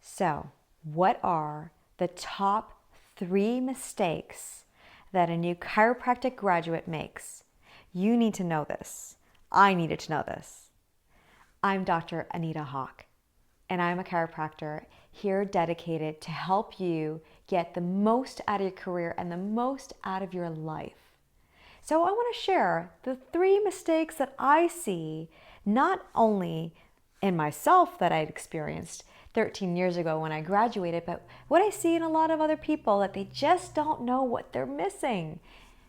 So, what are the top 3 mistakes that a new chiropractic graduate makes? You need to know this. I needed to know this. I'm Dr. Anita Haque, and I'm a chiropractor here dedicated to help you get the most out of your career and the most out of your life. So I want to share the 3 mistakes that I see not only in myself that I'd experienced 13 years ago when I graduated, but what I see in a lot of other people that they just don't know what they're missing.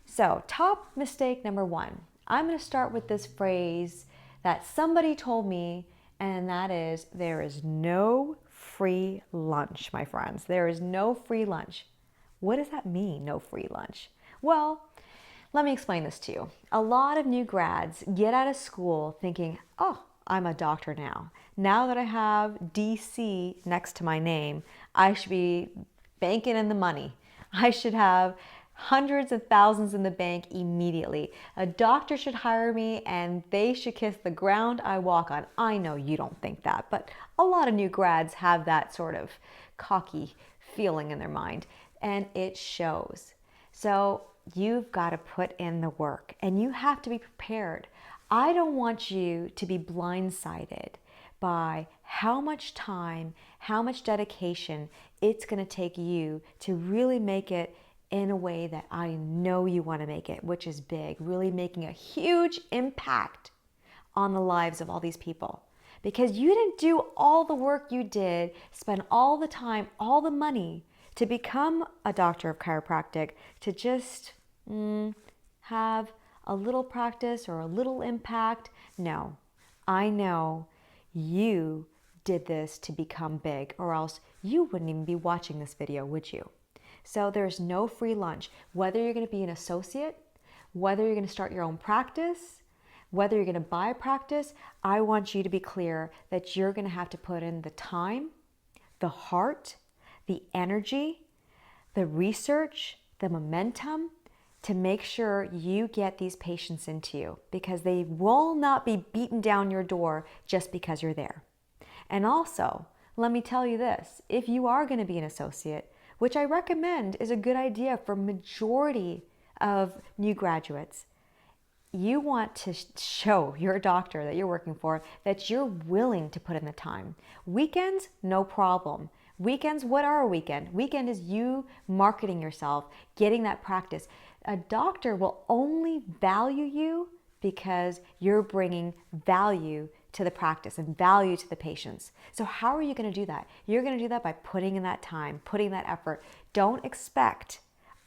So top mistake number 1, I'm going to start with this phrase that somebody told me, and that is, there is no free lunch, my friends. There is no free lunch. What does that mean, no free lunch? Well, let me explain this to you. A lot of new grads get out of school thinking, oh, I'm a doctor now. Now that I have DC next to my name, I should be banking in the money. I should have hundreds of thousands in the bank immediately. A doctor should hire me and they should kiss the ground I walk on. I know you don't think that, but a lot of new grads have that sort of cocky feeling in their mind, and it shows. So you've got to put in the work and you have to be prepared. I don't want you to be blindsided by how much time, how much dedication it's going to take you to really make it in a way that I know you want to make it, which is big, really making a huge impact on the lives of all these people. Because you didn't do all the work you did, spend all the time, all the money to become a doctor of chiropractic, to just have a little practice or a little impact. No, I know you did this to become big, or else you wouldn't even be watching this video, would you? So there's no free lunch. Whether you're going to be an associate, whether you're going to start your own practice, whether you're going to buy a practice, I want you to be clear that you're going to have to put in the time, the heart, the energy, the research, the momentum, to make sure you get these patients into you, because they will not be beaten down your door just because you're there. And also, let me tell you this, if you are going to be an associate, which I recommend is a good idea for majority of new graduates, you want to show your doctor that you're working for that you're willing to put in the time. Weekends, no problem. Weekends, what are a weekend? Weekend is you marketing yourself, getting that practice. A doctor will only value you because you're bringing value to the practice and value to the patients. So how are you going to do that? You're going to do that by putting in that time, putting that effort. Don't expect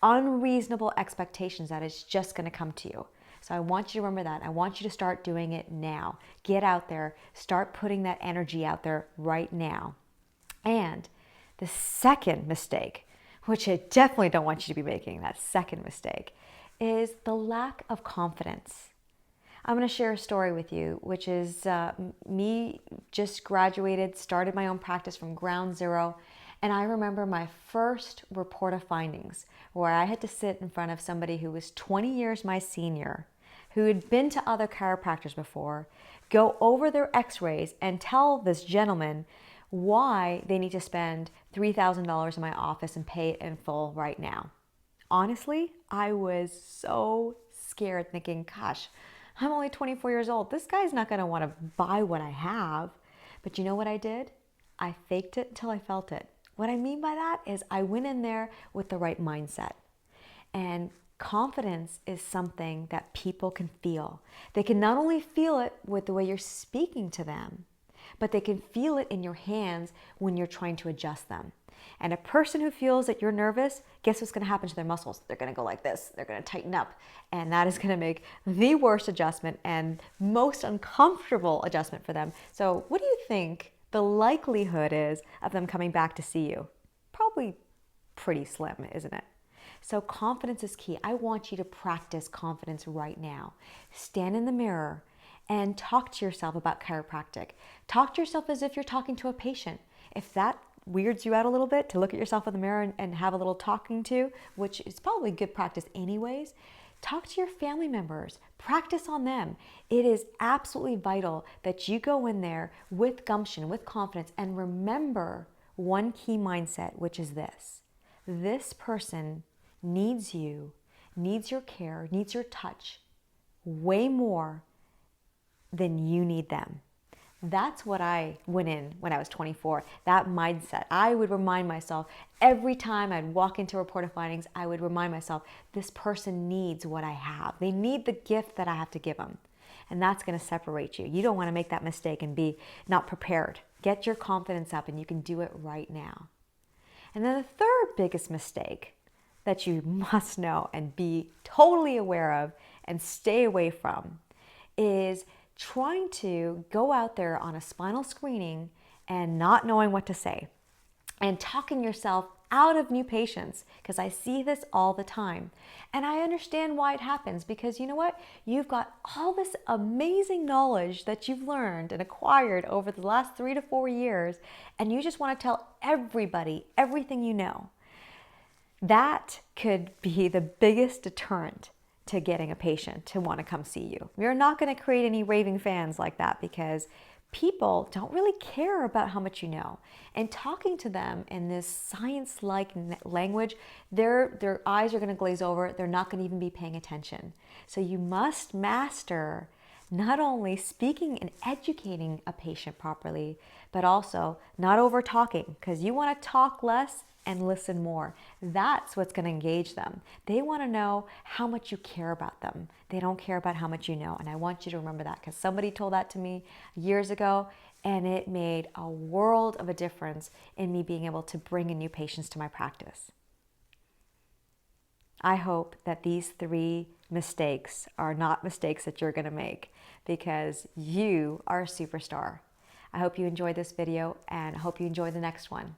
unreasonable expectations that it's just going to come to you. So I want you to remember that. I want you to start doing it now. Get out there, start putting that energy out there right now. And the second mistake, which I definitely don't want you to be making, that second mistake, is the lack of confidence. I'm going to share a story with you, which is me just graduated, started my own practice from ground zero, and I remember my first report of findings where I had to sit in front of somebody who was 20 years my senior, who had been to other chiropractors before, go over their x-rays and tell this gentleman why they need to spend $3,000 in my office and pay it in full right now. Honestly, I was so scared, thinking, gosh, I'm only 24 years old. This guy's not going to want to buy what I have. But you know what I did? I faked it until I felt it. What I mean by that is I went in there with the right mindset. And confidence is something that people can feel. They can not only feel it with the way you're speaking to them, but they can feel it in your hands when you're trying to adjust them. And a person who feels that you're nervous, guess what's going to happen to their muscles? They're going to go like this. They're going to tighten up. And that is going to make the worst adjustment and most uncomfortable adjustment for them. So what do you think the likelihood is of them coming back to see you? Probably pretty slim, isn't it? So confidence is key. I want you to practice confidence right now. Stand in the mirror and talk to yourself about chiropractic. Talk to yourself as if you're talking to a patient. If that weirds you out a little bit, to look at yourself in the mirror and have a little talking to, which is probably good practice anyways, talk to your family members. Practice on them. It is absolutely vital that you go in there with gumption, with confidence, and remember one key mindset, which is this. This person needs you, needs your care, needs your touch way more than you need them. That's what I went in when I was 24, that mindset. I would remind myself every time I'd walk into report of findings, I would remind myself, this person needs what I have. They need the gift that I have to give them. And that's going to separate you. You don't want to make that mistake and be not prepared. Get your confidence up and you can do it right now. And then the third biggest mistake that you must know and be totally aware of and stay away from is trying to go out there on a spinal screening and not knowing what to say and talking yourself out of new patients, because I see this all the time. And I understand why it happens, because you know what? You've got all this amazing knowledge that you've learned and acquired over the last 3 to 4 years, and you just want to tell everybody everything you know. That could be the biggest deterrent to getting a patient to want to come see you. You're not going to create any raving fans like that, because people don't really care about how much you know. And talking to them in this science-like language, their eyes are going to glaze over. They're not going to even be paying attention. So you must master not only speaking and educating a patient properly, but also not over talking, because you want to talk less and listen more. That's what's going to engage them. They want to know how much you care about them. They don't care about how much you know. And I want you to remember that, because somebody told that to me years ago, and it made a world of a difference in me being able to bring in new patients to my practice. I hope that these 3 mistakes are not mistakes that you're going to make, because you are a superstar. I hope you enjoyed this video, and I hope you enjoy the next one.